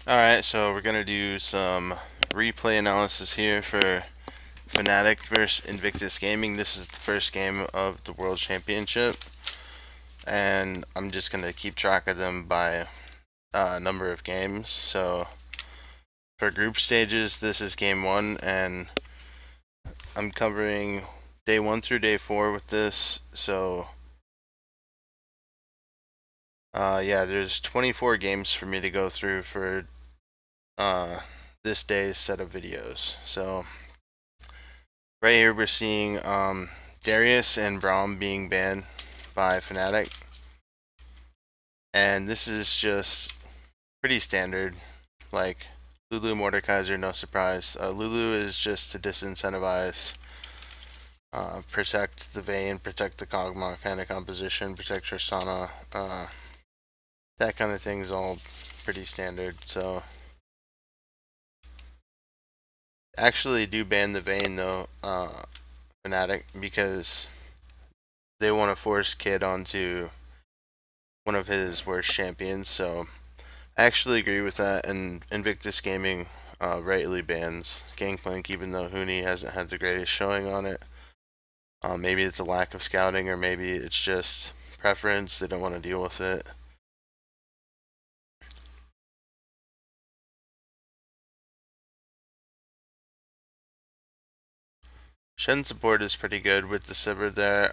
Alright, so we're gonna do some replay analysis here for Fnatic versus Invictus Gaming. This is the first game of the World Championship, and I'm just gonna keep track of them by number of games. So for group stages, this is game 1, and I'm covering day 1 through day 4 with this. So yeah, there's 24 games for me to go through for this day's set of videos. So right here we're seeing Darius and Braum being banned by Fnatic, and this is just pretty standard. Like Lulu, Mordekaiser, no surprise. Lulu is just to disincentivize, protect the Vayne, protect the Kog'Maw kind of composition, protect Tristana. That kind of thing is all pretty standard. So actually do ban the Vayne though, Fnatic, because they want to force Kid onto one of his worst champions. So I actually agree with that, and Invictus Gaming rightly bans Gangplank, even though Huni hasn't had the greatest showing on it. Maybe it's a lack of scouting, or maybe it's just preference. They don't want to deal with it. Shen support is pretty good with the Sivir there.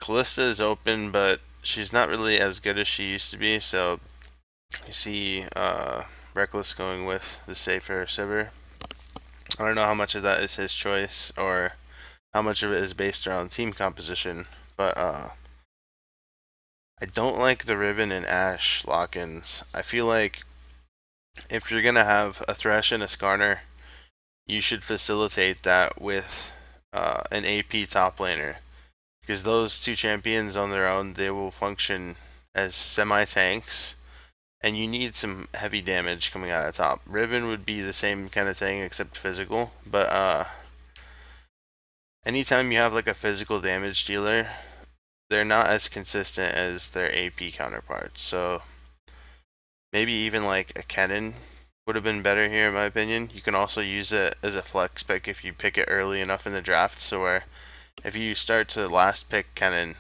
Kalista is open, but she's not really as good as she used to be, so you see Reckless going with the safer Sivir. I don't know how much of that is his choice or how much of it is based around team composition, but I don't like the Riven and Ashe lock-ins. I feel like if you're gonna have a Thresh and a Skarner, you should facilitate that with an AP top laner, because those two champions on their own, they will function as semi-tanks, and you need some heavy damage coming out of top. Riven would be the same kind of thing except physical, but anytime you have like a physical damage dealer, they're not as consistent as their AP counterparts. So maybe even like a Kennen would have been better here in my opinion. You can also use it as a flex pick if you pick it early enough in the draft, so where if you start to last pick Kennen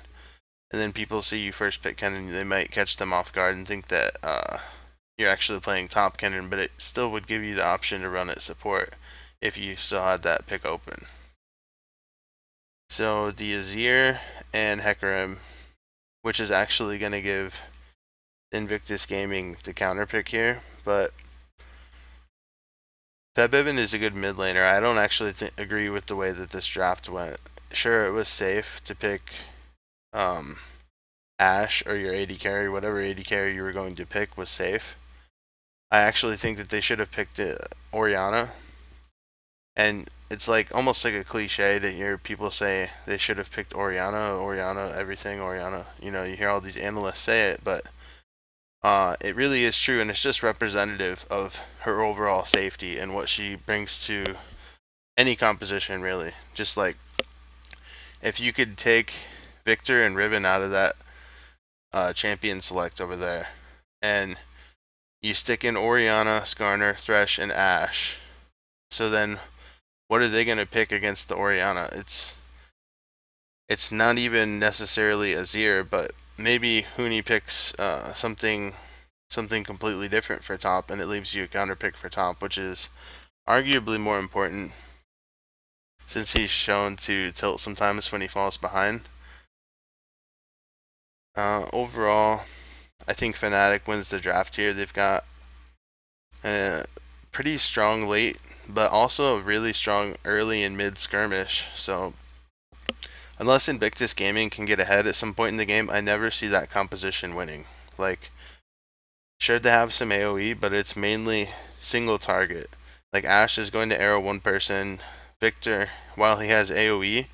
and then people see you first pick Kennen, they might catch them off guard and think that you're actually playing top Kennen, but it still would give you the option to run it support if you still had that pick open. So the Azir and Hecarim, which is actually going to give Invictus Gaming the counter pick here, but Febvebin is a good mid laner. I don't actually agree with the way that this draft went. Sure, it was safe to pick Ashe or your AD carry, whatever AD carry you were going to pick was safe. I actually think that they should have picked Orianna, and it's like almost like a cliche to hear people say they should have picked Orianna, everything, Orianna. You know, you hear all these analysts say it, but it really is true, and it's just representative of her overall safety and what she brings to any composition, really. Just like if you could take Victor and Riven out of that champion select over there, and you stick in Orianna, Skarner, Thresh, and Ashe. So then, what are they going to pick against the Orianna? It's not even necessarily Azir, but maybe Huni picks something completely different for top, and it leaves you a counter pick for top, which is arguably more important since he's shown to tilt sometimes when he falls behind. Overall, I think Fnatic wins the draft here. They've got a pretty strong late, but also a really strong early and mid skirmish. So unless Invictus Gaming can get ahead at some point in the game, I never see that composition winning. Like, sure, they have some AoE, but it's mainly single target. Like Ashe is going to arrow one person. Victor, while he has AoE,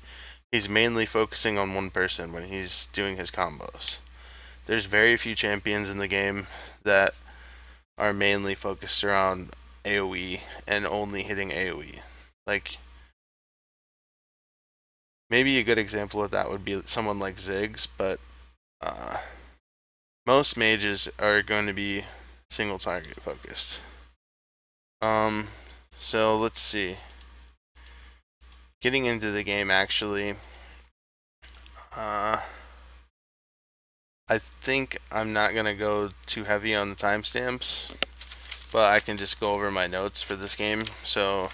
he's mainly focusing on one person when he's doing his combos. There's very few champions in the game that are mainly focused around AoE and only hitting AoE. Like, maybe a good example of that would be someone like Ziggs, but most mages are going to be single target focused. So let's see. Getting into the game, actually, I think I'm not gonna go too heavy on the timestamps, but I can just go over my notes for this game. So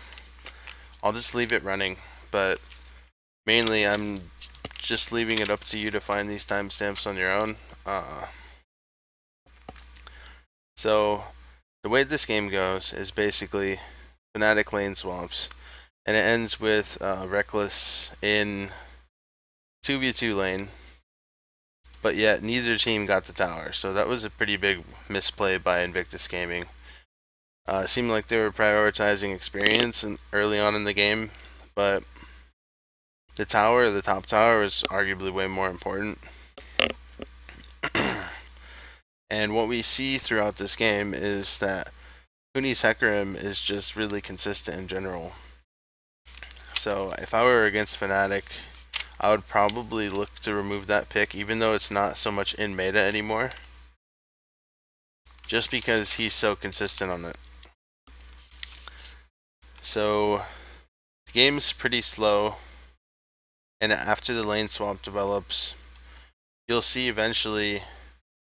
I'll just leave it running, but mainly I'm just leaving it up to you to find these timestamps on your own. So the way this game goes is basically Fnatic lane swaps, and it ends with Reckless in 2v2 lane, but yet neither team got the tower. So that was a pretty big misplay by Invictus Gaming. It seemed like they were prioritizing experience early on in the game, but the tower, the top tower, was arguably way more important. And what we see throughout this game is that Huni's Hecarim is just really consistent in general. So if I were against Fnatic, I would probably look to remove that pick, even though it's not so much in meta anymore, just because he's so consistent on it. So the game's pretty slow, and after the lane swap develops, you'll see eventually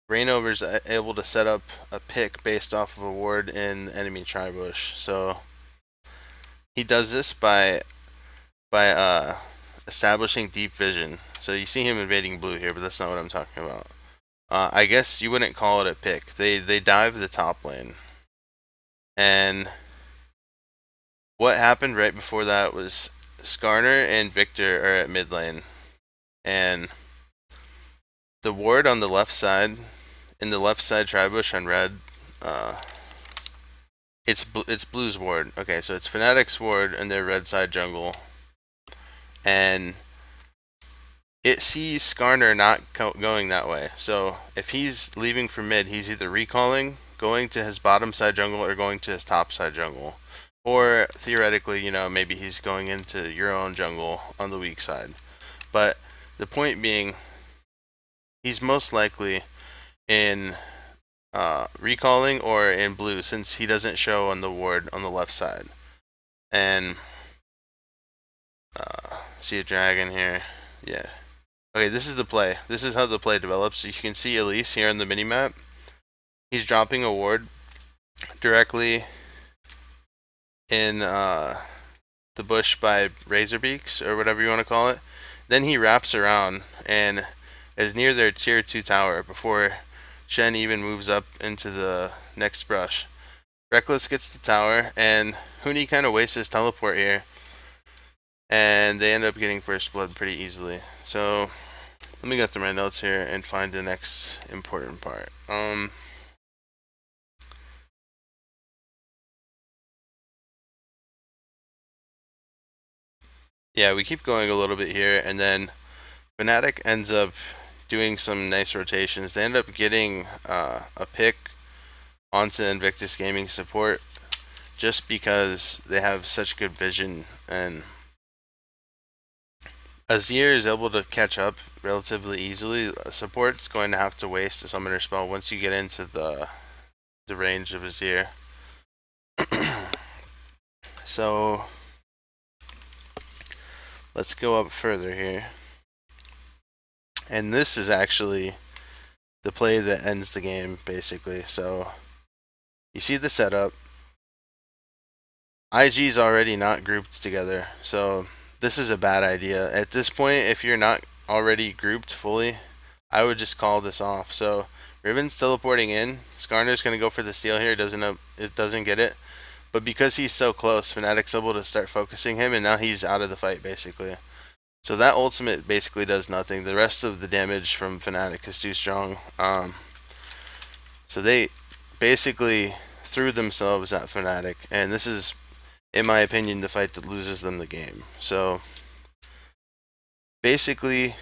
Reignover's able to set up a pick based off of a ward in enemy tribush. So he does this by establishing deep vision. So you see him invading blue here, but that's not what I'm talking about. I guess you wouldn't call it a pick. They dive the top lane, and what happened right before that was Skarner and Victor are at mid lane, and the ward on the left side, in the left side tribush on red, it's blue's ward. Okay, so it's Fnatic's ward and their red side jungle, and it sees Skarner not going that way. So if he's leaving for mid, he's either recalling, going to his bottom side jungle, or going to his top side jungle. Or theoretically, maybe he's going into your own jungle on the weak side. But the point being, he's most likely in recalling or in blue, since he doesn't show on the ward on the left side. And see a dragon here. Yeah. Okay, this is the play. This is how the play develops. You can see Elise here on the minimap. He's dropping a ward directly in the bush by Razorbeaks, or whatever you want to call it. Then he wraps around and is near their tier 2 tower before Shen even moves up into the next brush. Reckless gets the tower, and Huni kind of wastes his teleport here, and they end up getting first blood pretty easily. So let me go through my notes here and find the next important part. Yeah, we keep going a little bit here, and then Fnatic ends up doing some nice rotations. They end up getting a pick onto Invictus Gaming support just because they have such good vision, and Azir is able to catch up relatively easily. Support's going to have to waste a summoner spell once you get into the range of Azir. So let's go up further here. And this is actually the play that ends the game, basically. So you see the setup. IG's already not grouped together, so this is a bad idea. At this point, if you're not already grouped fully, I would just call this off. So Riven's teleporting in. Skarner's going to go for the steal here. Doesn't get it. But because he's so close, Fnatic's able to start focusing him, and now he's out of the fight, basically. So that ultimate basically does nothing. The rest of the damage from Fnatic is too strong. So they basically threw themselves at Fnatic, and this is, in my opinion, the fight that loses them the game. So basically,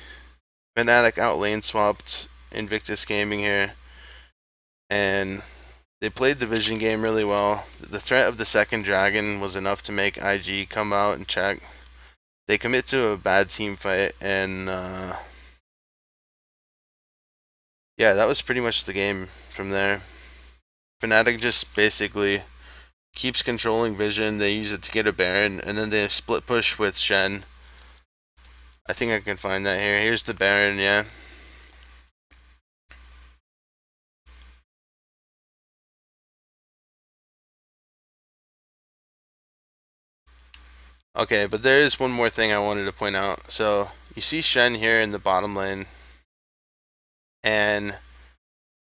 Fnatic outlane swapped Invictus Gaming here, and they played the vision game really well. The threat of the second dragon was enough to make IG come out and check. They commit to a bad team fight, and yeah, that was pretty much the game from there. Fnatic just basically keeps controlling vision. They use it to get a Baron, and then they split push with Shen. I think I can find that here. Here's the Baron, yeah. Okay, but there is one more thing I wanted to point out. So you see Shen here in the bottom lane, and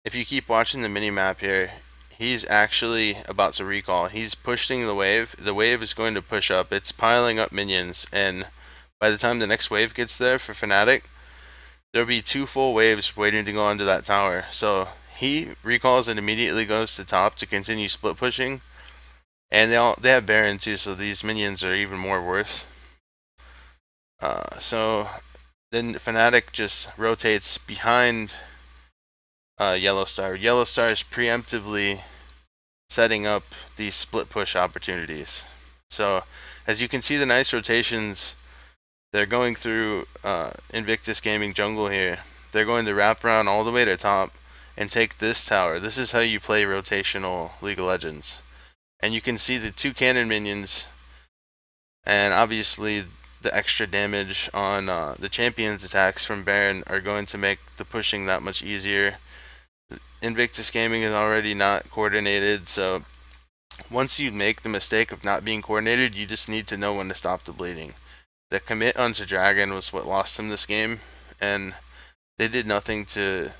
if you keep watching the minimap here, he's actually about to recall. He's pushing the wave. The wave is going to push up. It's piling up minions, and by the time the next wave gets there for Fnatic, there'll be 2 full waves waiting to go onto that tower. So he recalls and immediately goes to top to continue split pushing. And they have Baron too, so these minions are even more worth. So then Fnatic just rotates behind Yellow Star. Yellow Star is preemptively setting up these split push opportunities. So as you can see, the nice rotations, they're going through Invictus Gaming jungle here. They're going to wrap around all the way to top and take this tower. This is how you play rotational League of Legends. And you can see the 2 cannon minions, and obviously the extra damage on the champion's attacks from Baron are going to make the pushing that much easier. Invictus Gaming is already not coordinated, so once you make the mistake of not being coordinated, you just need to know when to stop the bleeding. The commit onto Dragon was what lost them this game, and they did nothing to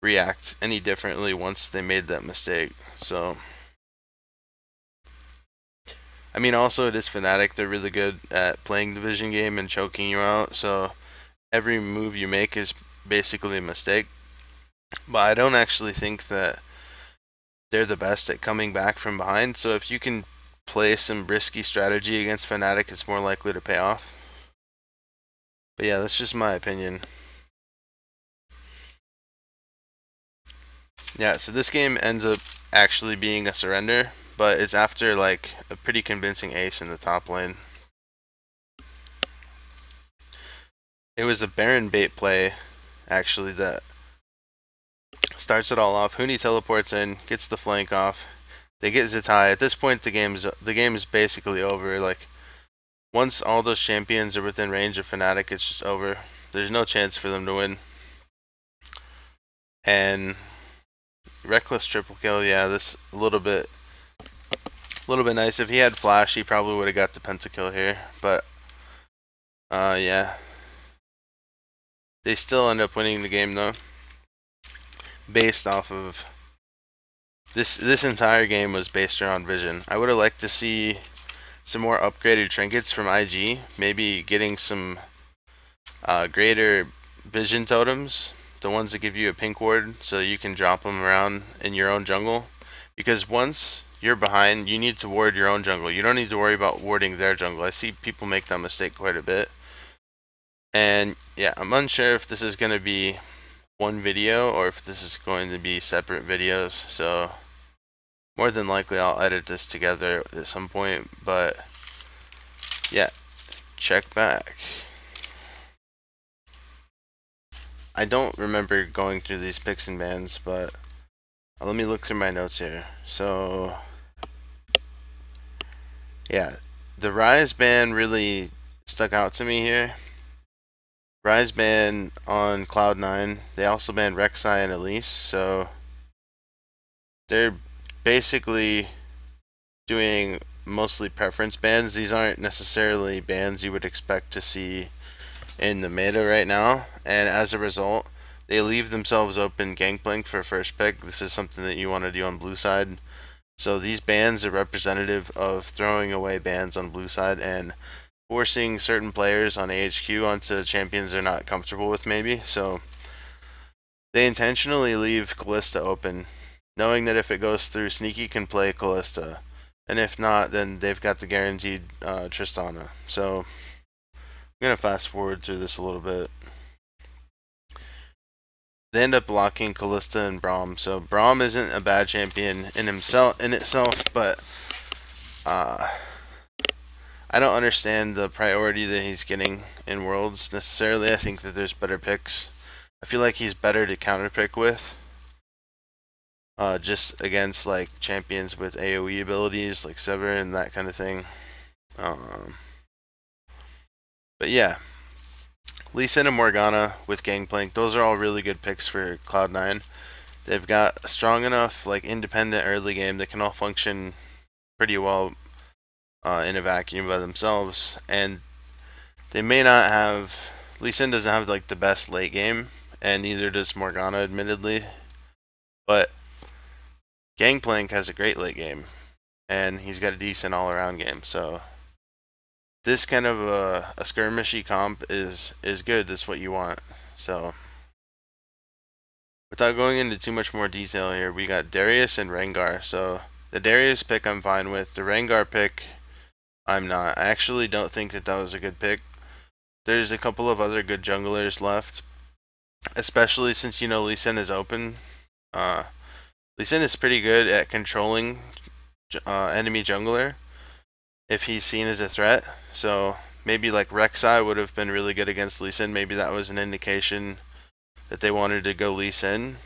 react any differently once they made that mistake. So I mean, also it is Fnatic. They're really good at playing the vision game and choking you out, so every move you make is basically a mistake. But I don't actually think that they're the best at coming back from behind, so if you can play some risky strategy against Fnatic, it's more likely to pay off. But yeah, that's just my opinion. Yeah, so this game ends up actually being a surrender, but it's after like a pretty convincing ace in the top lane. It was a Baron bait play, actually, that starts it all off. Huni teleports in, gets the flank off. They get Zitai. At this point, the game is basically over. Like, once all those champions are within range of Fnatic, it's just over. There's no chance for them to win. And Reckless triple kill, yeah, this a little bit nice. If he had flash, he probably would have got the pentakill here. But yeah, they still end up winning the game though, based off of this entire game was based around vision. I would have liked to see some more upgraded trinkets from IG, maybe getting some greater vision totems, the ones that give you a pink ward so you can drop them around in your own jungle, because once you're behind, you need to ward your own jungle. You don't need to worry about warding their jungle. I see people make that mistake quite a bit. And yeah, I'm unsure if this is going to be one video or if this is going to be separate videos, so more than likely I'll edit this together at some point. But yeah, check back. I don't remember going through these picks and bans, but let me look through my notes here. So yeah, the Rise ban really stuck out to me here. Rise ban on Cloud9. They also banned Rek'Sai and Elise, so they're basically doing mostly preference bans. These aren't necessarily bans you would expect to see in the meta right now, and as a result, they leave themselves open Gangplank for first pick. This is something that you want to do on blue side. So these bans are representative of throwing away bans on blue side and forcing certain players on AHQ onto champions they're not comfortable with, maybe. So they intentionally leave Kalista open, knowing that if it goes through, Sneaky can play Kalista, and if not, then they've got the guaranteed Tristana. So I'm gonna fast forward through this a little bit. They end up blocking Kalista and Braum. So Braum isn't a bad champion in itself, but I don't understand the priority that he's getting in Worlds necessarily. I think that there's better picks. I feel like he's better to counter pick with. just against like champions with AoE abilities like Sever and that kind of thing. Um, but yeah, Lee Sin and Morgana with Gangplank, those are all really good picks for Cloud9. They've got a strong enough like independent early game that can all function pretty well in a vacuum by themselves, and they may not have. Lee Sin doesn't have like the best late game, and neither does Morgana, admittedly. But Gangplank has a great late game, and he's got a decent all-around game. So this kind of a skirmishy comp is good. That's what you want. So without going into too much more detail here, we got Darius and Rengar. So the Darius pick I'm fine with. The Rengar pick I'm not. I actually don't think that was a good pick. There's a couple of other good junglers left, especially since you know Lee Sin is open. Lee Sin is pretty good at controlling enemy jungler if he's seen as a threat. So maybe like Rek'Sai would have been really good against Lee Sin. Maybe that was an indication that they wanted to go Lee Sin.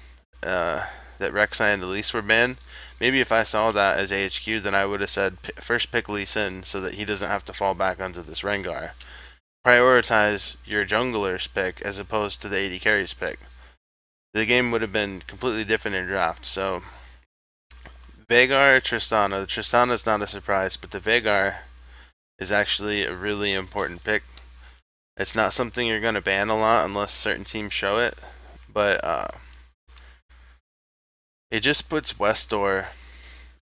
That Rek'Sai and Elise were banned. Maybe if I saw that as AHQ, then I would have said first pick Lee Sin so that he doesn't have to fall back onto this Rengar. Prioritize your jungler's pick as opposed to the AD carry's pick. The game would have been completely different in draft. So Veigar, Tristana. Tristana's not a surprise, but the Veigar is actually a really important pick. It's not something you're going to ban a lot unless certain teams show it, but it just puts Westdoor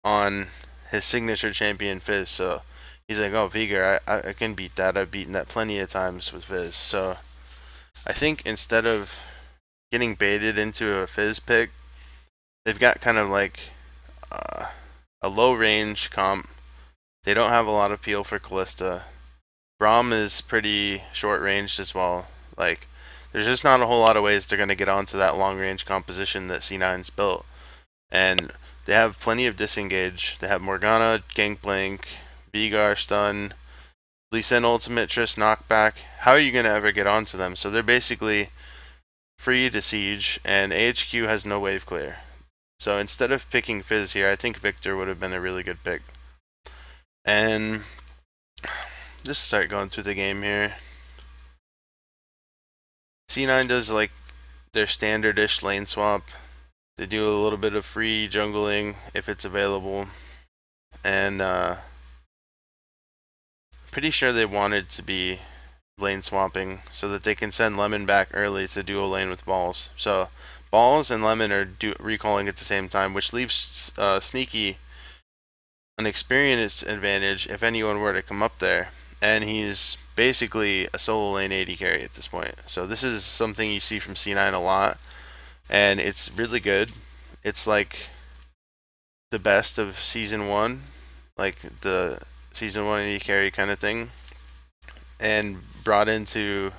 on his signature champion Fizz. So he's like, oh, Veigar, I can beat that. I've beaten that plenty of times with Fizz. So I think instead of getting baited into a Fizz pick, they've got kind of like a low range comp. They don't have a lot of peel for Kalista. Braum is pretty short ranged as well. Like, there's just not a whole lot of ways they're going to get onto that long range composition that C9's built. And they have plenty of disengage. They have Morgana, Gangplank, Veigar stun, Lee Sin ultimate, Triss knockback. How are you going to ever get onto them? So they're basically free to siege, and AHQ has no wave clear. So instead of picking Fizz here, I think Victor would have been a really good pick. And just start going through the game here. C9 does like their standard-ish lane swap. They do a little bit of free jungling if it's available. And pretty sure they wanted to be lane swapping so that they can send Lemon back early to dual lane with Balls. So Balls and Lemon are recalling at the same time, which leaves Sneaky an experience advantage if anyone were to come up there. And he's basically a solo lane AD carry at this point. So this is something you see from C9 a lot, and it's really good. It's like the best of Season 1, like the Season 1 AD carry kind of thing, and brought into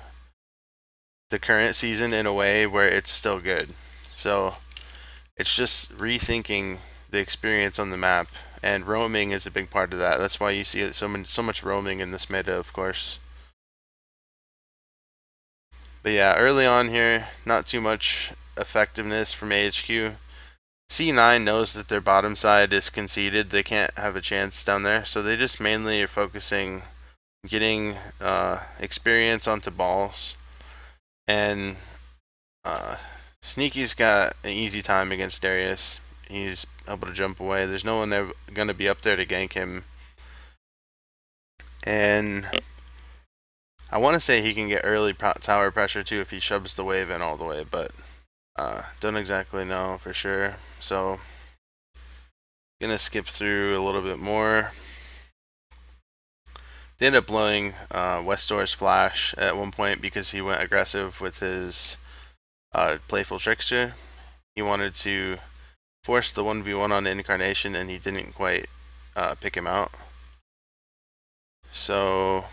the current season in a way where it's still good. So it's just rethinking the experience on the map, and roaming is a big part of that. That's why you see so much roaming in this meta, of course. But yeah, early on here, not too much effectiveness from AHQ. C9 knows that their bottom side is conceded. They can't have a chance down there, so they just mainly are focusing getting experience onto Balls. And Sneaky's got an easy time against Darius. He's able to jump away. There's no one going to be up there to gank him. And I want to say he can get early tower pressure too if he shoves the wave in all the way, but don't exactly know for sure. So gonna skip through a little bit more. They end up blowing Westdoor's flash at one point because he went aggressive with his playful trickster. He wanted to force the 1v1 on Incarnation, and he didn't quite pick him out. So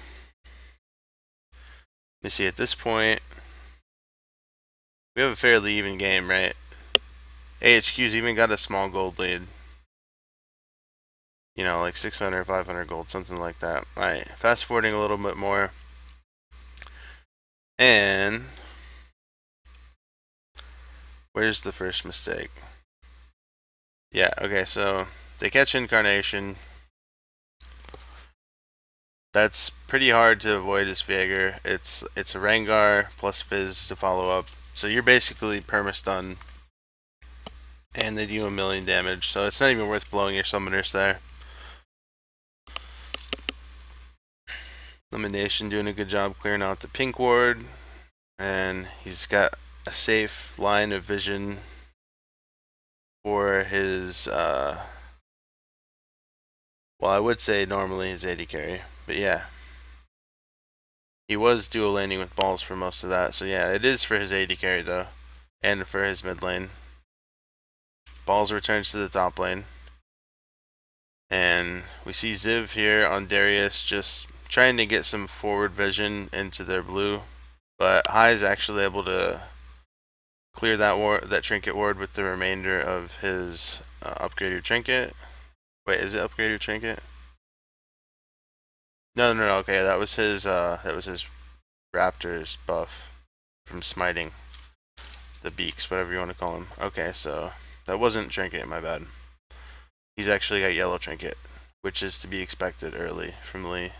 let me see, at this point we have a fairly even game, right? AHQ's even got a small gold lead. You know, like 600, 500 gold, something like that. Alright, fast forwarding a little bit more. And where's the first mistake? Yeah, okay, so they catch Incarnation. That's pretty hard to avoid as Viager. It's a Rengar plus Fizz to follow up. So you're basically perma-stun, and they do 1,000,000 damage, so it's not even worth blowing your summoners there. Elimination doing a good job clearing out the pink ward, and he's got a safe line of vision for his, well, I would say normally his AD carry, but yeah. He was dual laning with balls for most of that, so yeah, it is for his AD carry though, and for his mid lane. Balls returns to the top lane. And we see Ziv here on Darius just trying to get some forward vision into their blue. But High is actually able to clear that trinket ward with the remainder of his upgraded trinket. Wait, is it upgraded trinket? No, no, no. Okay, that was his Raptor's buff from smiting the beaks, whatever you want to call him. Okay, so that wasn't trinket. My bad. He's actually got yellow trinket, which is to be expected early from Lee.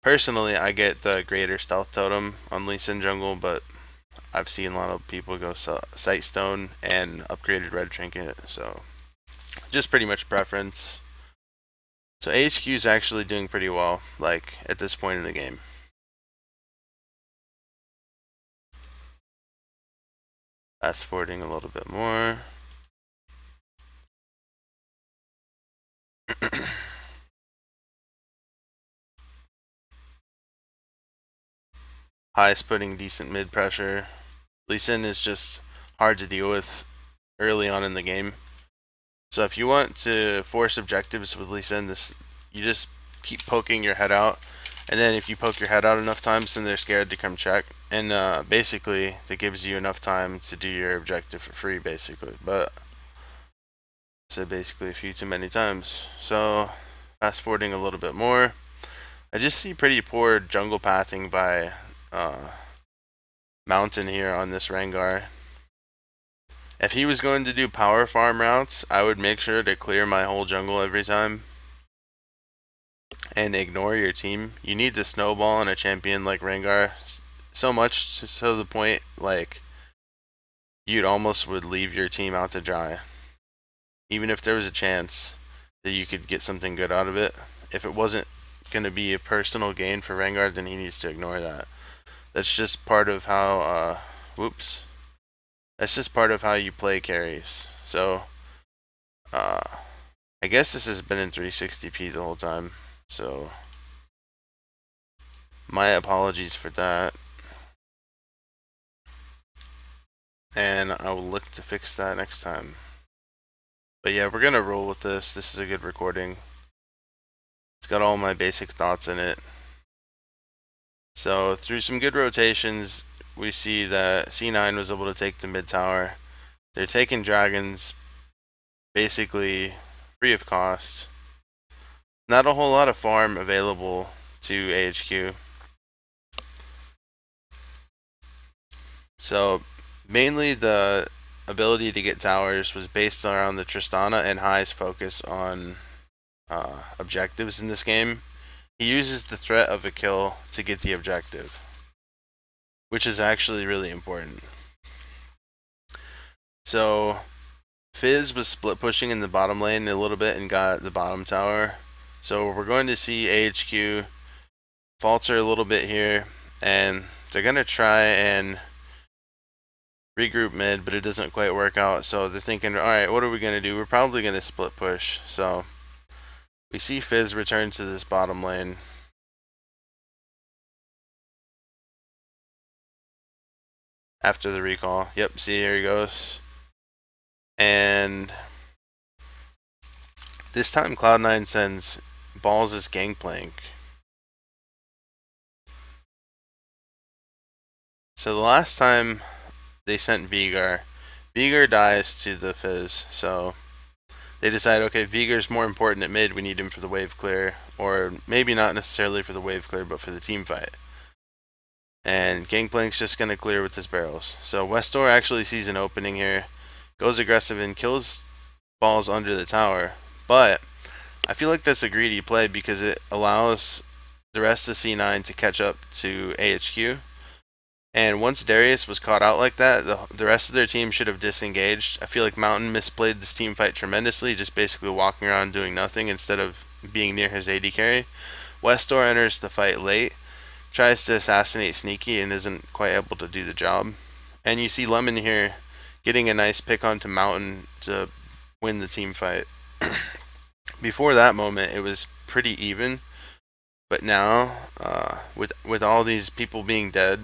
Personally, I get the greater stealth totem on Lee Sin jungle, but I've seen a lot of people go Sight Stone and upgraded red trinket, so just pretty much preference. So HQ is actually doing pretty well, like at this point in the game. Fast forwarding a little bit more. High's putting decent mid pressure. Lee Sin is just hard to deal with early on in the game. So if you want to force objectives with Lee Sin, you just keep poking your head out, and then if you poke your head out enough times, then they're scared to come check, and basically that gives you enough time to do your objective for free, basically. But I said basically a few too many times. So fast forwarding a little bit more, I just see pretty poor jungle pathing by Mountain here on this Rengar. If he was going to do power farm routes, I would make sure to clear my whole jungle every time and ignore your team. You need to snowball on a champion like Rengar so much to the point like you'd almost would leave your team out to dry. Even if there was a chance that you could get something good out of it, if it wasn't going to be a personal gain for Rengar, then he needs to ignore that. That's just part of how, whoops. That's just part of how you play carries. So, I guess this has been in 360p the whole time. So, my apologies for that. And I will look to fix that next time. But yeah, we're gonna roll with this. This is a good recording. It's got all my basic thoughts in it. So, through some good rotations, we see that C9 was able to take the mid tower. They're taking dragons basically free of cost. Not a whole lot of farm available to AHQ. So mainly the ability to get towers was based around the Tristana and High's focus on objectives in this game. He uses the threat of a kill to get the objective, which is actually really important. So Fizz was split pushing in the bottom lane a little bit and got the bottom tower. So we're going to see AHQ falter a little bit here, and they're going to try and regroup mid, but it doesn't quite work out. So they're thinking, alright, what are we going to do? We're probably going to split push. So we see Fizz return to this bottom lane. After the recall. Yep, see, here he goes. And this time Cloud9 sends Balls as Gangplank. So the last time they sent Vigar dies to the Fizz, so they decide, okay, Vigar's more important at mid, we need him for the wave clear, or maybe not necessarily for the wave clear, but for the team fight. And Gangplank's just going to clear with his barrels. So Westor actually sees an opening here, goes aggressive and kills balls under the tower. But I feel like that's a greedy play because it allows the rest of C9 to catch up to AHQ. And once Darius was caught out like that, the rest of their team should have disengaged. I feel like Mountain misplayed this team fight tremendously, just basically walking around doing nothing instead of being near his AD carry. Westor enters the fight late, tries to assassinate Sneaky, and isn't quite able to do the job. And you see Lemon here getting a nice pick onto Mountain to win the team fight. Before that moment, it was pretty even, but now, with all these people being dead,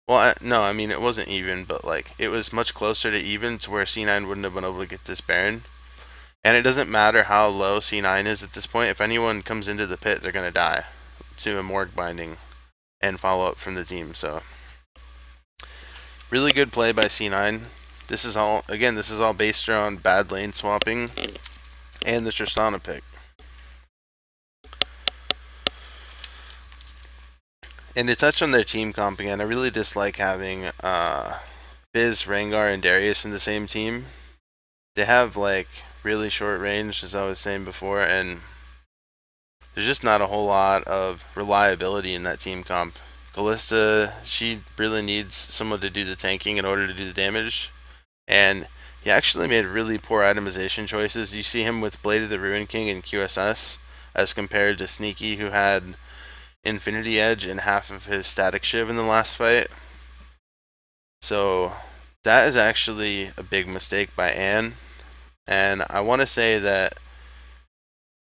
well, no, I mean it wasn't even, but like it was much closer to even to where C9 wouldn't have been able to get this Baron. And it doesn't matter how low C9 is at this point. If anyone comes into the pit, they're gonna die to a Morgue binding and follow up from the team. So really good play by C9. This is all based around bad lane swapping and the Tristana pick. And to touch on their team comp again, I really dislike having Biz, Rengar, and Darius in the same team. They have like really short range, as I was saying before, and there's just not a whole lot of reliability in that team comp. Kalista, she really needs someone to do the tanking in order to do the damage, and he actually made really poor itemization choices. You see him with Blade of the Ruin King and QSS, as compared to Sneaky, who had Infinity Edge and half of his Static Shiv in the last fight. So that is actually a big mistake by Ann, and I want to say that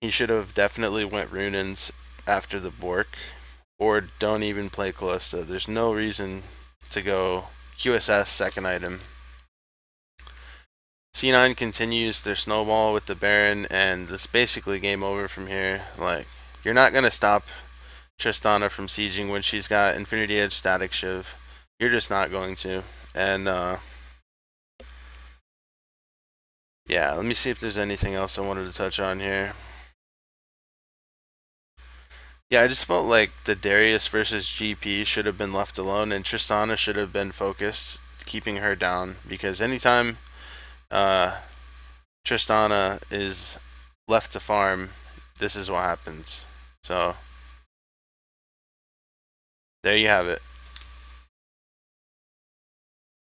he should have definitely went Runins after the Bork, or don't even play Kalista. There's no reason to go QSS second item. C9 continues their snowball with the Baron, and it's basically game over from here. Like, you're not going to stop Tristana from sieging when she's got Infinity Edge, Static Shiv. You're just not going to. And yeah, let me see if there's anything else I wanted to touch on here. Yeah, I just felt like the Darius versus GP should have been left alone, and Tristana should have been focused, keeping her down, because anytime Tristana is left to farm, this is what happens. So there you have it.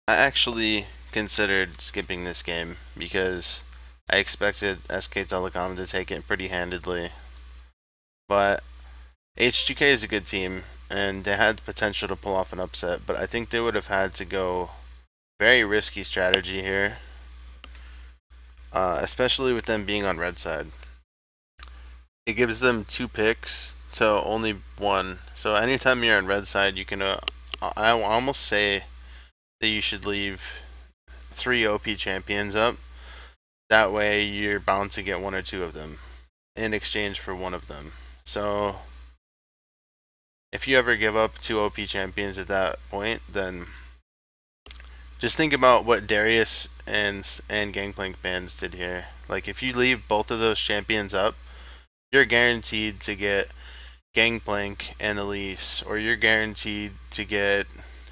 I actually considered skipping this game because I expected SK Telecom to take it pretty handedly, but H2K is a good team and they had the potential to pull off an upset, but I think they would have had to go very risky strategy here, especially with them being on red side. It gives them 2 picks to only 1, so anytime you're on red side, you can I almost say that you should leave 3 OP champions up. That way you're bound to get 1 or 2 of them in exchange for 1 of them. So if you ever give up 2 OP champions at that point, then just think about what Darius and Gangplank bans did here. Like, if you leave both of those champions up, you're guaranteed to get Gangplank and Elise, or you're guaranteed to get...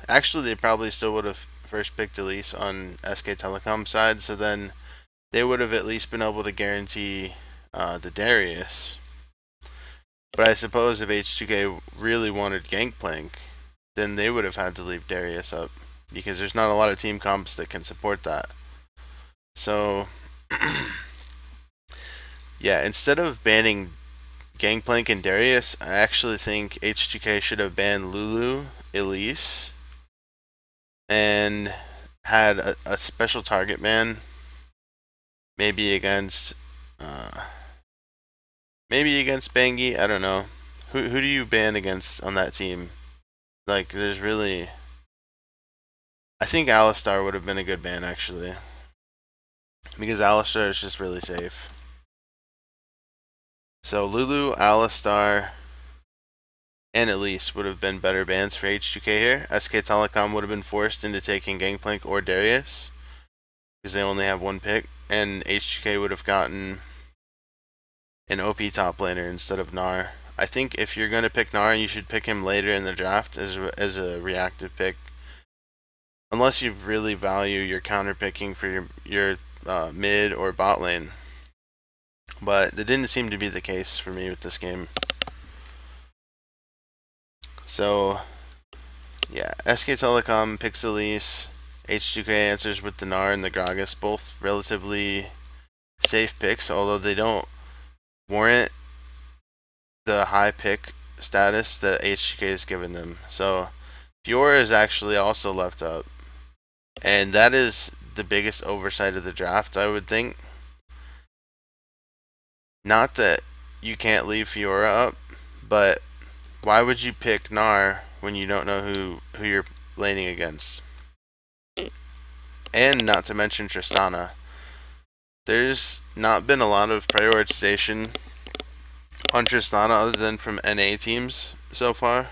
Actually, they probably still would have first picked Elise on SK Telecom side, so then they would have at least been able to guarantee the Darius. But I suppose if H2K really wanted Gangplank, then they would have had to leave Darius up, because there's not a lot of team comps that can support that. So yeah, instead of banning Gangplank and Darius, I actually think H2K should have banned Lulu, Elise, and had a special target ban, maybe against Bangy. I don't know. Who do you ban against on that team? Like, there's really... I think Alistar would have been a good ban, actually, because Alistar is just really safe. So Lulu, Alistar, and Elise would have been better bans for H2K here. SK Telecom would have been forced into taking Gangplank or Darius, because they only have 1 pick, and H2K would have gotten an OP top laner instead of Gnar. I think if you're going to pick Gnar, you should pick him later in the draft as a reactive pick, unless you really value your counter picking for your mid or bot lane. But that didn't seem to be the case for me with this game. So, yeah, SK Telecom picks Elise. H2K answers with the Gnar and the Gragas, both relatively safe picks, although they don't warrant the high pick status that H2K has given them. So, Fiora is actually also left up, and that is the biggest oversight of the draft, I would think. Not that you can't leave Fiora up, but why would you pick Gnar when you don't know who you're laning against? And not to mention Tristana. There's not been a lot of prioritization on Tristana other than from NA teams so far.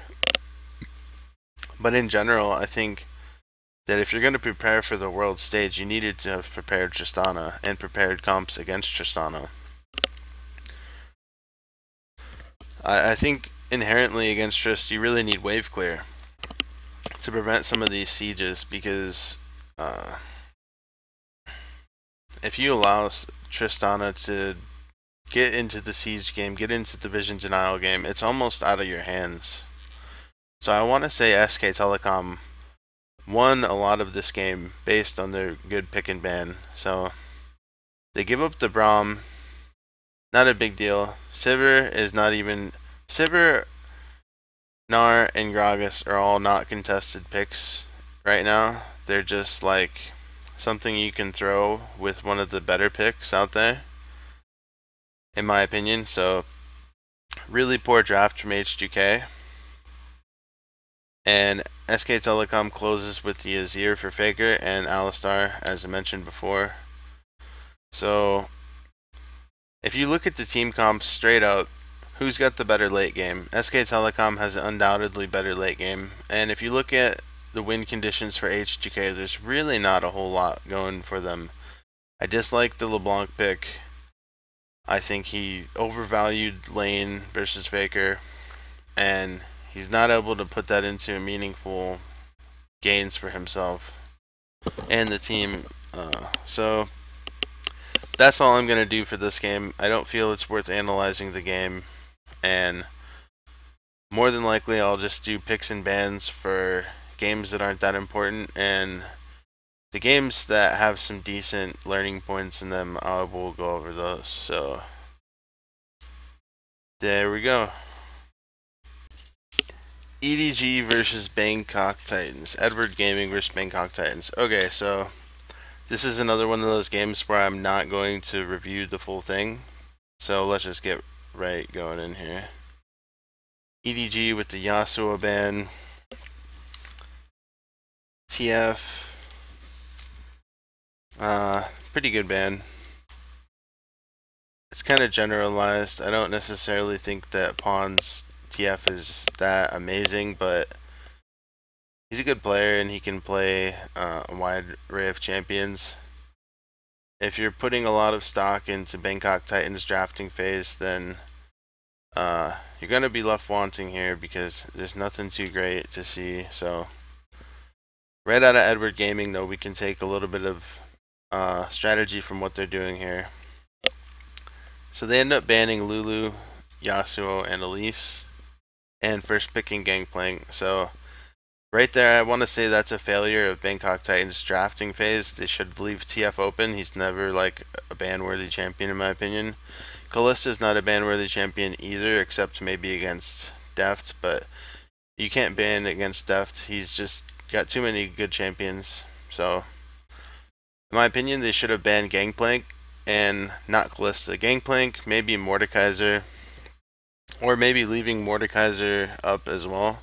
But in general, I think that if you're going to prepare for the world stage, you needed to have prepared Tristana and prepared comps against Tristana. I think inherently against Trist, you really need wave clear to prevent some of these sieges, because if you allow Tristana to get into the siege game, get into the vision denial game, it's almost out of your hands. So I want to say SK Telecom won a lot of this game based on their good pick and ban. So they give up the Braum, not a big deal. Sivir is not even... Sivir, Gnar, and Gragas are all not contested picks right now. They're just like something you can throw with one of the better picks out there, in my opinion. So really poor draft from H2K. And SK Telecom closes with the Azir for Faker and Alistar, as I mentioned before. So if you look at the team comps straight up, who's got the better late game? SK Telecom has an undoubtedly better late game. And if you look at the win conditions for H2K, there's really not a whole lot going for them. I dislike the LeBlanc pick. I think he overvalued lane versus Faker, and he's not able to put that into meaningful gains for himself and the team. So that's all I'm going to do for this game. I don't feel it's worth analyzing the game, and more than likely I'll just do picks and bans for games that aren't that important, and the games that have some decent learning points in them, I will go over those. So there we go. EDG versus Bangkok Titans. Edward Gaming versus Bangkok Titans. Okay, so this is another one of those games where I'm not going to review the full thing. So let's just get right going in here. EDG with the Yasuo ban. TF. Pretty good ban. It's kind of generalized. I don't necessarily think that Pawn's TF is that amazing, but he's a good player and he can play a wide array of champions. If you're putting a lot of stock into Bangkok Titans drafting phase, then you're going to be left wanting here because there's nothing too great to see. So right out of Edward Gaming, though, we can take a little bit of strategy from what they're doing here. So they end up banning Lulu, Yasuo, and Elise, and first picking Gangplank. So right there, I want to say that's a failure of Bangkok Titans drafting phase. They should leave TF open. He's never like a ban-worthy champion in my opinion. Kallista's not a ban-worthy champion either, except maybe against Deft, but you can't ban against Deft. He's just got too many good champions. So in my opinion, they should have banned Gangplank and not Kallista. Gangplank, maybe Mordekaiser, or maybe leaving Mordekaiser up as well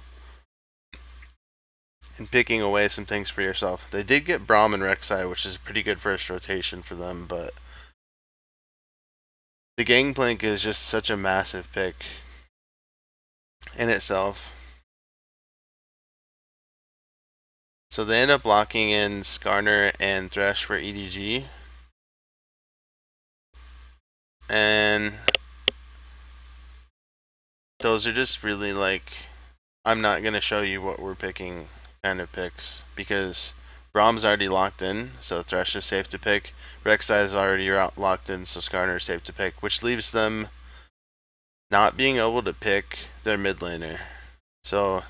and picking away some things for yourself. They did get Braum and Rek'Sai, which is a pretty good first rotation for them, but the Gangplank is just such a massive pick in itself. So they end up locking in Skarner and Thresh for EDG. And those are just really like, I'm not going to show you what we're picking kind of picks, because Brom's already locked in, so Thresh is safe to pick. Rek'Sai is already locked in, so Skarner is safe to pick, which leaves them not being able to pick their mid laner. So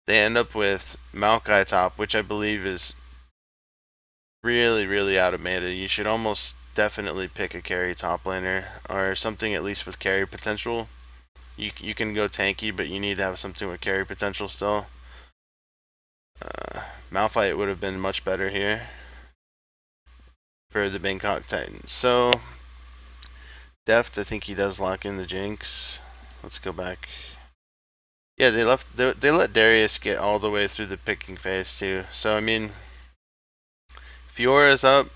they end up with Maokai top, which I believe is really, really out of meta. You should almost definitely pick a carry top laner, or something at least with carry potential. You can go tanky, but you need to have something with carry potential still. Malphite would have been much better here for the Bangkok Titans. So, Deft, I think he does lock in the Jinx. Let's go back. Yeah, they let Darius get all the way through the picking phase too. So I mean, Fiora's up,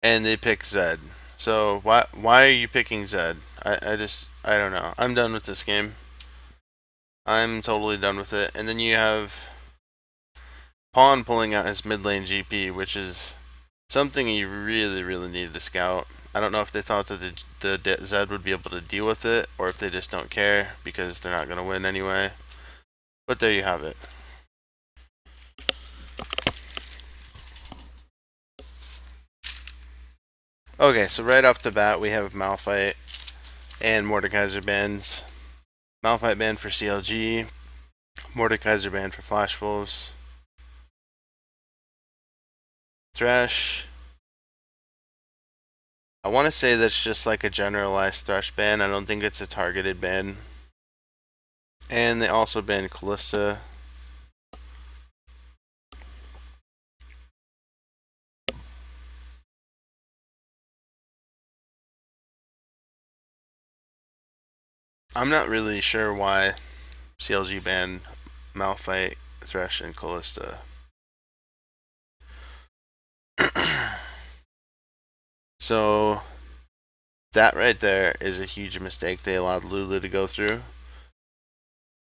and they pick Zed. So why are you picking Zed? I don't know. I'm done with this game. I'm totally done with it. And then you have Pawn pulling out his mid lane GP, which is something you really, really need to scout. I don't know if they thought that the Zed would be able to deal with it, or if they just don't care because they're not going to win anyway. But there you have it. Okay, so right off the bat, we have Malphite and Mordekaiser bans. Malphite banned for CLG, Mordekaiser banned for Flash Wolves. Thresh, I want to say that's just like a generalized Thresh ban. I don't think it's a targeted ban. And they also banned Kalista. I'm not really sure why CLG banned Malphite, Thresh, and Kalista. So that right there is a huge mistake they allowed Lulu to go through.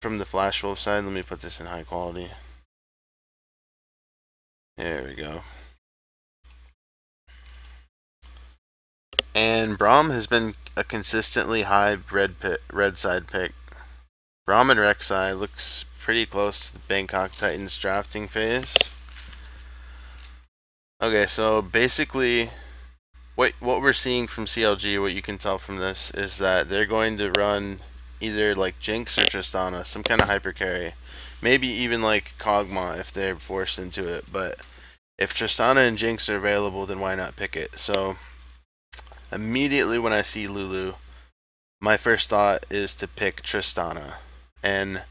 From the Flash Wolf side, let me put this in high quality. There we go. And Braum has been a consistently high red side pick. Braum and Rek'Sai looks pretty close to the Bangkok Titans drafting phase. Okay, so basically what we're seeing from CLG, what you can tell from this, is that they're going to run either like Jinx or Tristana, some kind of hyper carry. Maybe even like Kog'Maw if they're forced into it, but if Tristana and Jinx are available, then why not pick it? So immediately when I see Lulu, my first thought is to pick Tristana. And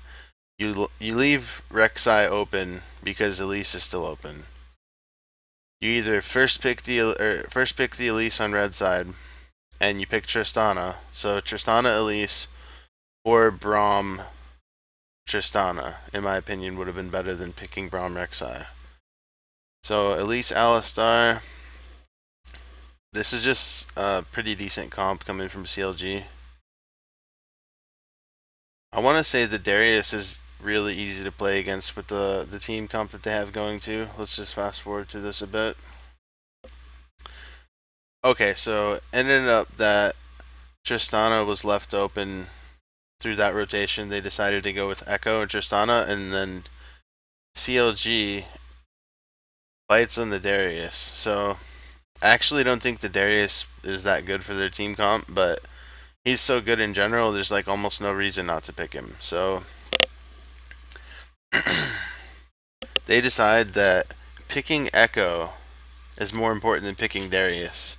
you leave Rek'Sai open because Elise is still open. You either first pick the Elise on red side, and you pick Tristana. So Tristana Elise or Braum Tristana, in my opinion, would have been better than picking Braum Rek'Sai. So Elise Alistar. This is just a pretty decent comp coming from CLG. I want to say that Darius is really easy to play against with the team comp that they have going to. Let's just fast forward through this a bit. Okay, so it ended up that Tristana was left open through that rotation. They decided to go with Echo and Tristana, and then CLG bites on the Darius. So I actually don't think the Darius is that good for their team comp, but he's so good in general, there's like almost no reason not to pick him. So they decide that picking Echo is more important than picking Darius.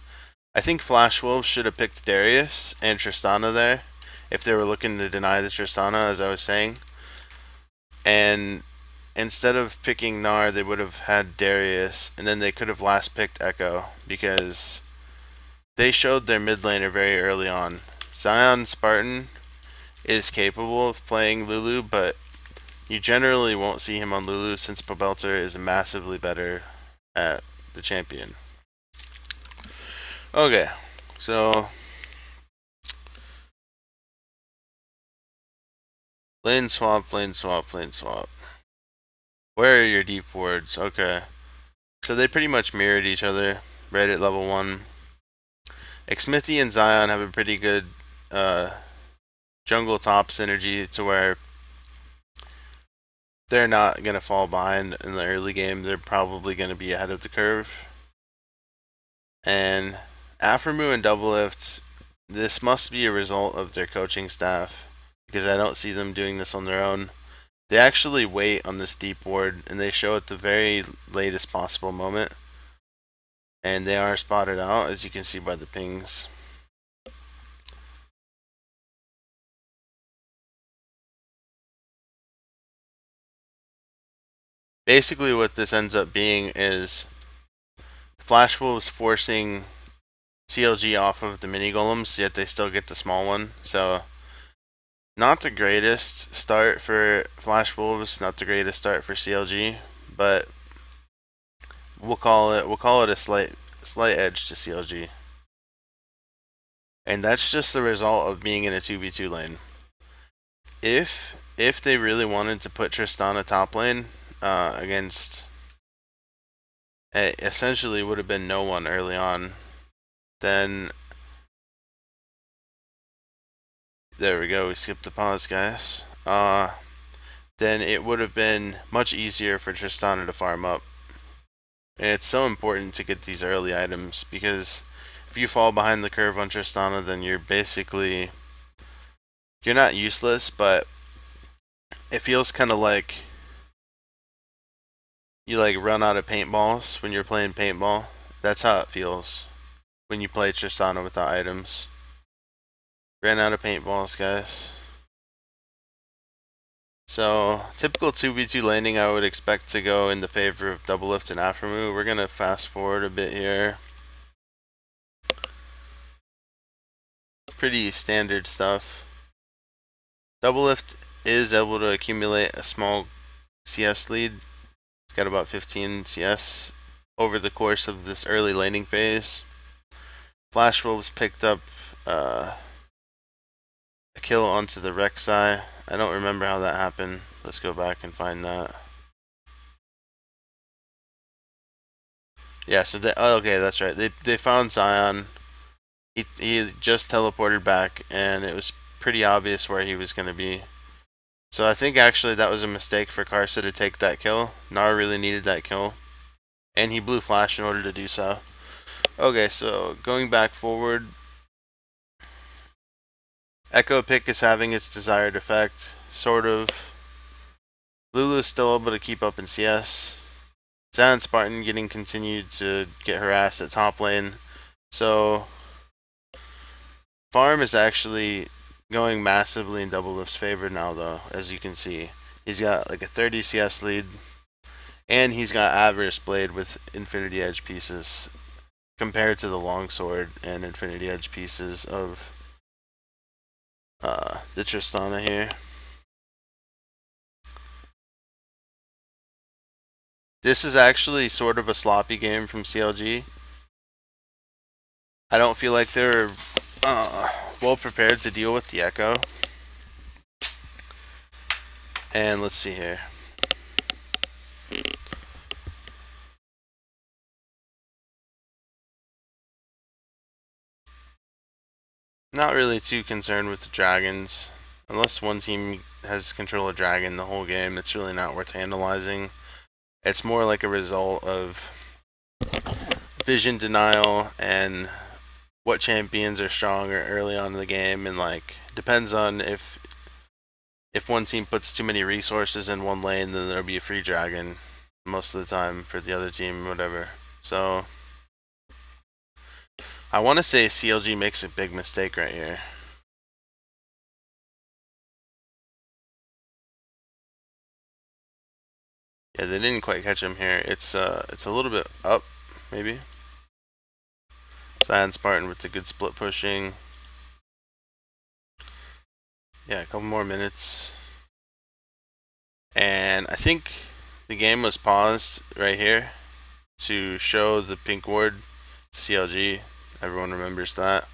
I think Flash Wolves should have picked Darius and Tristana there if they were looking to deny the Tristana, as I was saying. And instead of picking Gnar, they would have had Darius, and then they could have last picked Echo because they showed their mid laner very early on. Zion Spartan is capable of playing Lulu, but you generally won't see him on Lulu since Pobelter is massively better at the champion. Okay, so lane swap, lane swap, lane swap. Where are your deep wards? Okay, so they pretty much mirrored each other right at level 1. Xmithie and Zion have a pretty good jungle top synergy to where they're not going to fall behind in the early game. They're probably going to be ahead of the curve. And Aframu and Doublelift, this must be a result of their coaching staff, because I don't see them doing this on their own. They actually wait on this deep ward, and they show at the very latest possible moment. And they are spotted out, as you can see by the pings. Basically what this ends up being is Flash Wolves forcing CLG off of the mini golems, yet they still get the small one. So not the greatest start for Flash Wolves, not the greatest start for CLG, but we'll call it a slight edge to CLG. And that's just the result of being in a 2v2 lane. If they really wanted to put Tristana top lane against, it essentially would have been no one early on, then there we go, we skipped the pause, guys. Then it would have been much easier for Tristana to farm up. And it's so important to get these early items, because if you fall behind the curve on Tristana, then you're basically, you're not useless, but it feels kind of like you like run out of paintballs when you're playing paintball. That's how it feels when you play Tristana without items. Ran out of paintballs, guys. So, typical 2v2 laning I would expect to go in the favor of Doublelift and Aframu. We're going to fast forward a bit here. Pretty standard stuff. Doublelift is able to accumulate a small CS lead. He's got about 15 CS over the course of this early laning phase. Flash Wolves picked up a kill onto the Rek'Sai. I don't remember how that happened. Let's go back and find that. Yeah, so they, oh, okay, that's right. They found Zion. He just teleported back, and it was pretty obvious where he was going to be. So I think actually that was a mistake for Karsa to take that kill. Nar really needed that kill, and he blew flash in order to do so. Okay, so going back forward, Echo Pick is having its desired effect, sort of. Lulu is still able to keep up in CS. Zion Spartan getting continued to get harassed at top lane. So farm is actually going massively in Doublelift's favor now, though, as you can see. He's got like a 30 CS lead, and he's got Avarice Blade with Infinity Edge pieces compared to the Longsword and Infinity Edge pieces of the Tristana here. This is actually sort of a sloppy game from CLG. I don't feel like they're well prepared to deal with the Echo. And let's see here. Not really too concerned with the dragons. Unless one team has control of dragon the whole game, it's really not worth analyzing. It's more like a result of vision denial and what champions are stronger early on in the game, and like depends on if one team puts too many resources in one lane, then there'll be a free dragon most of the time for the other team, whatever. So I want to say CLG makes a big mistake right here. Yeah, they didn't quite catch him here. It's a little bit up, maybe. Zion Spartan with the good split pushing. Yeah, a couple more minutes. And I think the game was paused right here to show the pink ward to CLG. Everyone remembers that.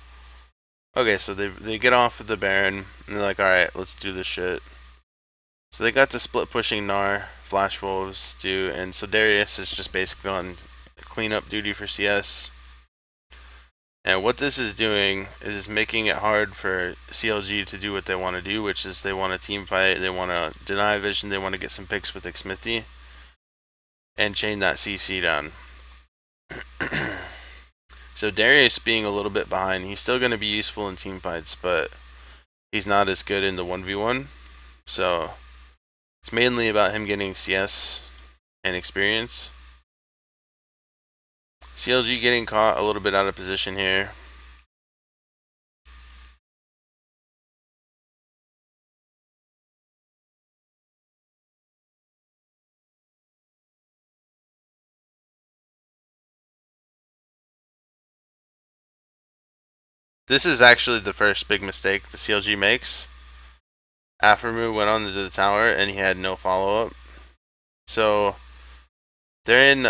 Okay, so they get off of the Baron, and they're like, alright, let's do this shit. So they got the split pushing Gnar, Flash Wolves do, and so Darius is just basically on cleanup duty for CS. And what this is doing is making it hard for CLG to do what they want to do, which is they want to team fight, they want to deny vision, they want to get some picks with Xmithy and chain that CC down. So Darius being a little bit behind, he's still going to be useful in team fights, but he's not as good in the 1v1. So it's mainly about him getting CS and experience. CLG getting caught a little bit out of position here. This is actually the first big mistake the CLG makes. Aframu went on to the tower and he had no follow-up. So they're in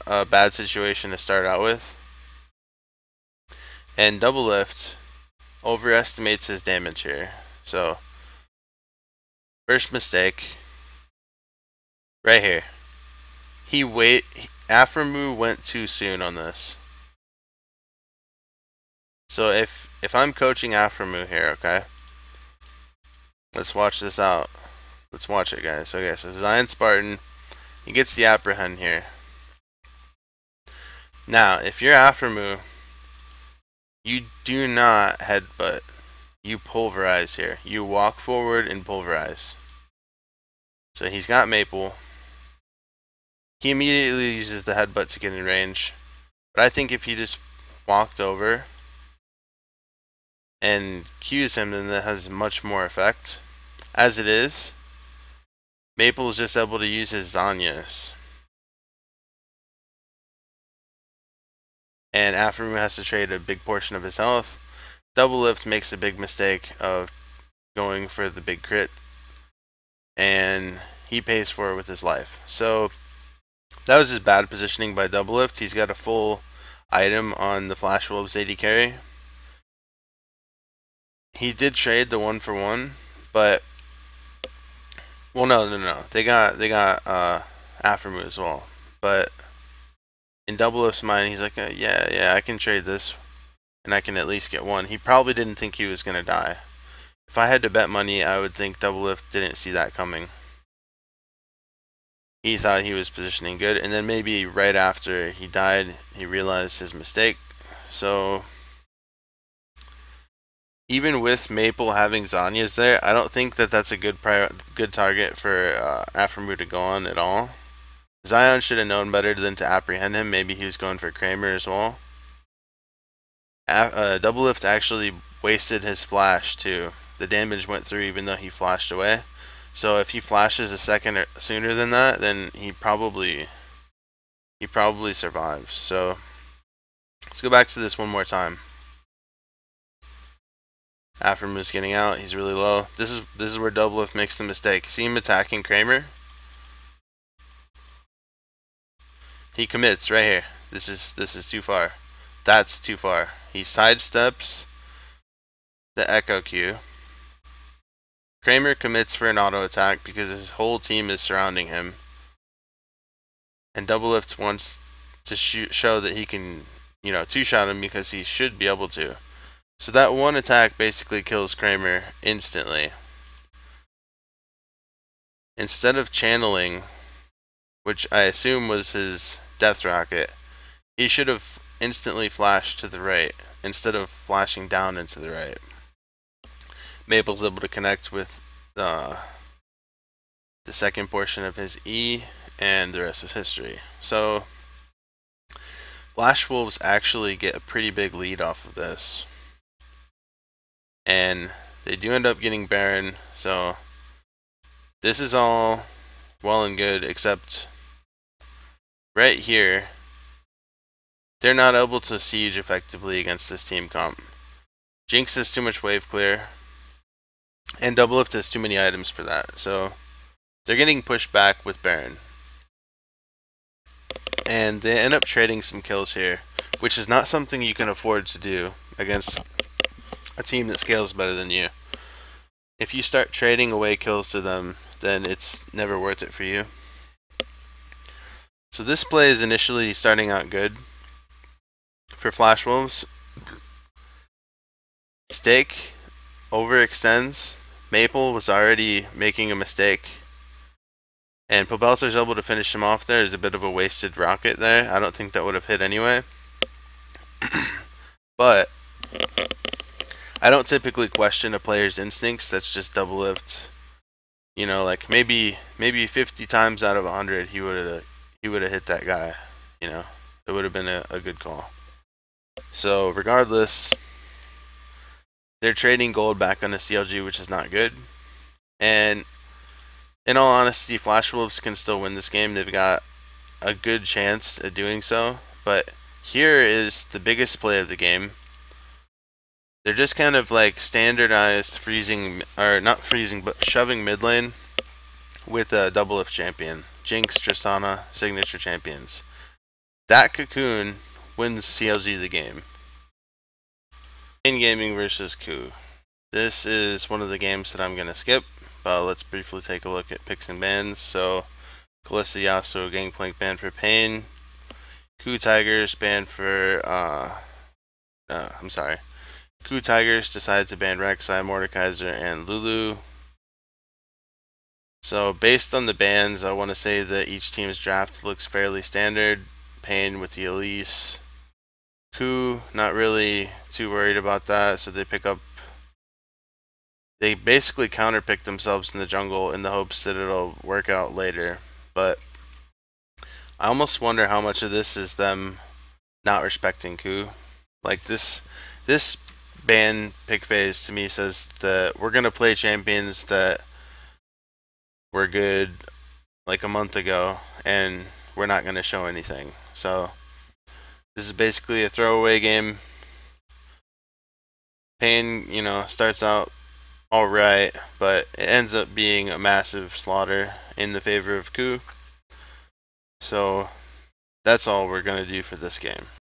a bad situation to start out with. And Doublelift overestimates his damage here. So first mistake right here. Aframu went too soon on this. So if I'm coaching Aframu here, okay? Let's watch this out. Let's watch it, guys. Okay, so Zion Spartan, he gets the apprehend here. Now, if you're Aframu, you do not headbutt. You pulverize here. You walk forward and pulverize. So he's got Maple. He immediately uses the headbutt to get in range. But I think if he just walked over and Qs him, then that has much more effect. As it is, Maple is just able to use his Zanyas. And Aframu has to trade a big portion of his health. Doublelift makes a big mistake of going for the big crit. And he pays for it with his life. So that was just bad positioning by Doublelift. He's got a full item on the Flash Wolves AD carry. He did trade the 1-for-1, but well, no. They got Aframu as well. But in Doublelift's mind, he's like, yeah, I can trade this, and I can at least get one. He probably didn't think he was gonna die. If I had to bet money, I would think Doublelift didn't see that coming. He thought he was positioning good, and then maybe right after he died, he realized his mistake. So even with Maple having Zanyas there, I don't think that that's a good target for Aframu to go on at all. Zion should have known better than to apprehend him. Maybe he was going for Kramer as well. Doublelift actually wasted his flash too. The damage went through even though he flashed away. So if he flashes a second sooner than that, then he probably survives. So let's go back to this one more time. Aframu's getting out. He's really low. This is where Doublelift makes the mistake. See him attacking Kramer? He commits right here. This is too far. That's too far. He sidesteps the Echo Q. Kramer commits for an auto attack because his whole team is surrounding him. And Doublelift wants to show that he can, two-shot him because he should be able to. So that one attack basically kills Kramer instantly. Instead of channeling, which I assume was his death rocket, he should have instantly flashed to the right instead of flashing down into the right. Maple's able to connect with the second portion of his E, and the rest is history. So Flash Wolves actually get a pretty big lead off of this. And they do end up getting Baron, so this is all well and good, except right here, they're not able to siege effectively against this team comp. Jinx has too much wave clear, and Doublelift has too many items for that, so they're getting pushed back with Baron. And they end up trading some kills here, which is not something you can afford to do against a team that scales better than you. If you start trading away kills to them, then it's never worth it for you. So this play is initially starting out good. for Flash Wolves. Steak overextends. Maple was already making a mistake. And Pobelter's able to finish him off there. There's a bit of a wasted rocket there. I don't think that would have hit anyway. But I don't typically question a player's instincts. That's just double lift. You know, like maybe 50 times out of 100 he would have hit that guy. You know, it would have been a good call. So regardless, they're trading gold back on the CLG, which is not good. And in all honesty, Flash Wolves can still win this game. They've got a good chance at doing so. But here is the biggest play of the game. They're just kind of like standardized freezing, or not freezing, but shoving mid lane with a double lift champion. Jinx, Tristana, signature champions. That Cocoon wins CLG the game. In gaming versus Ku. This is one of the games that I'm going to skip, but let's briefly take a look at picks and bans. So, Kalista Yasuo Gangplank banned for Pain. Ku Tigers banned for, I'm sorry. Ku Tigers decided to ban Rek'Sai, Mordekaiser, and Lulu. So based on the bans, I want to say that each team's draft looks fairly standard. Pain with the Elise. Ku, not really too worried about that, so they basically counterpick themselves in the jungle in the hopes that it'll work out later. But I almost wonder how much of this is them not respecting Ku. Like this ban pick phase to me says that we're gonna play champions that were good like a month ago, and we're not gonna show anything. So this is basically a throwaway game. Pain, you know, starts out alright, but it ends up being a massive slaughter in the favor of Ku. So that's all we're gonna do for this game.